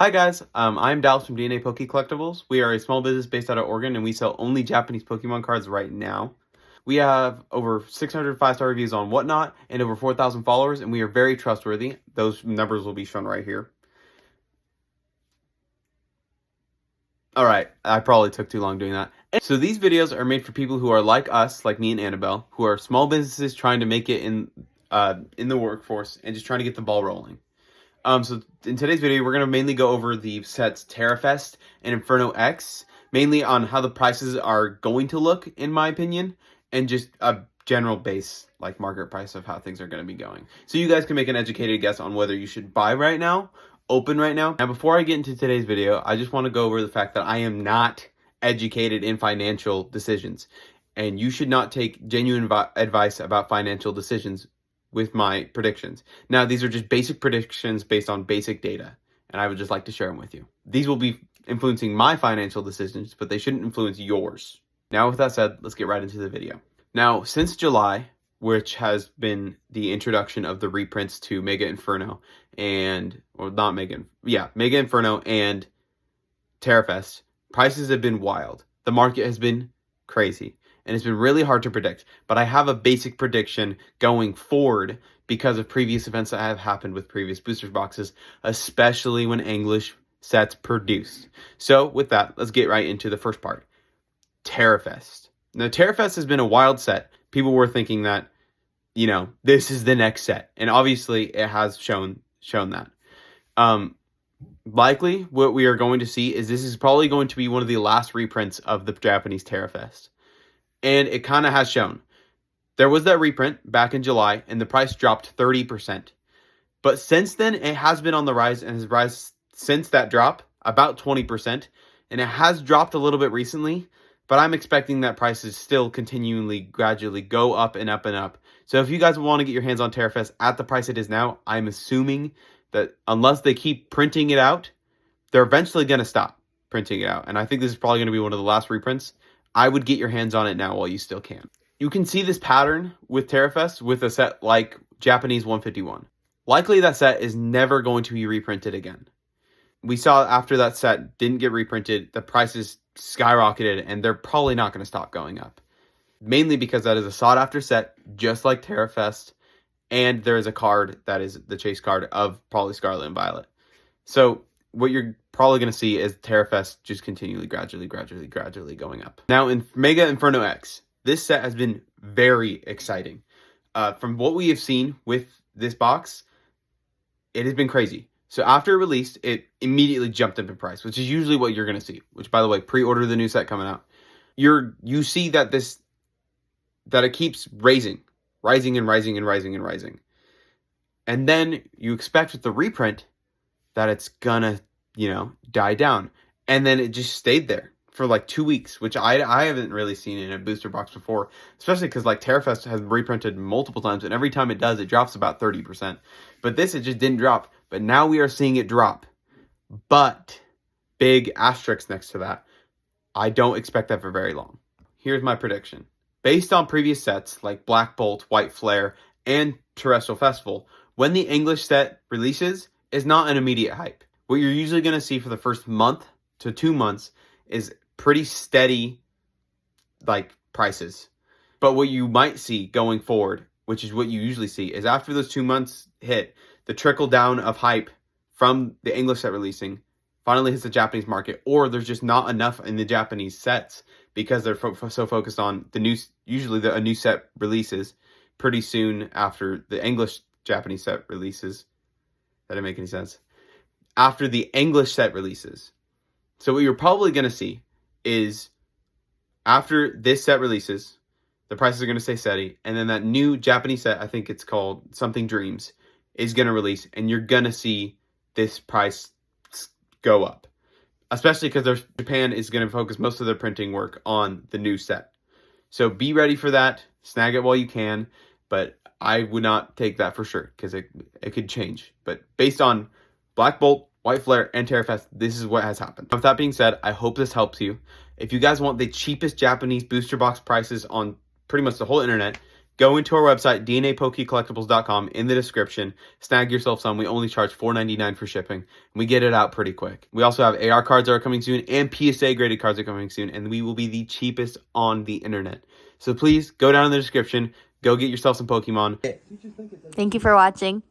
Hi guys, I'm Dallas from DNA Poke Collectibles. We are a small business based out of Oregon and we sell only Japanese Pokemon cards right now. We have over 600 5-star reviews on Whatnot and over 4,000 followers, and we are very trustworthy. Those numbers will be shown right here. Alright, I probably took too long doing that. So these videos are made for people who are like us, like me and Annabelle, who are small businesses trying to make it in the workforce and just trying to get the ball rolling. So in today's video, we're going to mainly go over the sets Terrafest and Inferno X, mainly on how the prices are going to look, in my opinion, and just a general base, like market price of how things are going to be going. So you guys can make an educated guess on whether you should buy right now, open right now. Now, before I get into today's video, I just want to go over the fact that I am not educated in financial decisions, and you should not take genuine advice about financial decisions with my predictions. Now, these are just basic predictions based on basic data, and I would just like to share them with you. These will be influencing my financial decisions, but they shouldn't influence yours. Now, with that said, let's get right into the video. Now, since July, which has been the introduction of the reprints to Mega Inferno Mega Inferno and Terrafest, prices have been wild. The market has been crazy, and it's been really hard to predict. But I have a basic prediction going forward because of previous events that have happened with previous booster boxes, especially when English sets produce. So with that, let's get right into the first part. Terrafest. Now, Terrafest has been a wild set. People were thinking that, you know, this is the next set. And obviously, it has shown that. Likely, what we are going to see is this is probably going to be one of the last reprints of the Japanese Terrafest. And it kind of has shown. There was that reprint back in July, and the price dropped 30%. But since then, it has been on the rise, and has risen since that drop about 20%. And it has dropped a little bit recently, but I'm expecting that prices still continually, gradually go up and up and up. So if you guys want to get your hands on Terrafest at the price it is now, I'm assuming that unless they keep printing it out, they're eventually going to stop printing it out. And I think this is probably going to be one of the last reprints. I would get your hands on it now while you still can. You can see this pattern with Terrafest with a set like Japanese 151. Likely that set is never going to be reprinted again. We saw after that set didn't get reprinted, the prices skyrocketed, and they're probably not going to stop going up. Mainly because that is a sought-after set, just like Terrafest, and there is a card that is the chase card of probably Scarlet and Violet. So what you're probably going to see is Terrafest just continually, gradually going up. Now, in Mega Inferno X, this set has been very exciting. From what we have seen with this box, it has been crazy. So after it released, it immediately jumped up in price, which is usually what you're going to see. Which, by the way, pre-order the new set coming out. You see that it keeps rising. And then you expect with the reprint that it's gonna, die down. And then it just stayed there for like 2 weeks, which I haven't really seen in a booster box before, especially because like Terrafest has reprinted multiple times, and every time it does, it drops about 30%. But this, it just didn't drop. But now we are seeing it drop. But big asterisk next to that, I don't expect that for very long. Here's my prediction. Based on previous sets like Black Bolt, White Flare, and Terrestrial Festival, when the English set releases, is not an immediate hype. What you're usually going to see for the first month to 2 months is pretty steady prices. But what you might see going forward, which is what you usually see, is after those 2 months hit, the trickle down of hype from the English set releasing finally hits the Japanese market, or there's just not enough in the Japanese sets because they're so focused on a new set releases pretty soon after the English Japanese set releases. That didn't make any sense. After the English set releases. So what you're probably going to see is after this set releases, the prices are going to stay steady, and then that new Japanese set, I think it's called Something Dreams, is going to release, and you're going to see this price go up. Especially because Japan is going to focus most of their printing work on the new set. So be ready for that. Snag it while you can. But I would not take that for sure because it could change. But based on Black Bolt, White Flare, and Terrafest, this is what has happened. With that being said, I hope this helps you. If you guys want the cheapest Japanese booster box prices on pretty much the whole internet, Go into our website, dnapokecollectibles.com, in the description. Snag yourself some. We only charge $4.99 for shipping. And we get it out pretty quick. We also have AR cards that are coming soon, and PSA graded cards are coming soon, and we will be the cheapest on the internet. So please, go down in the description. Go get yourself some Pokemon. Thank you for watching.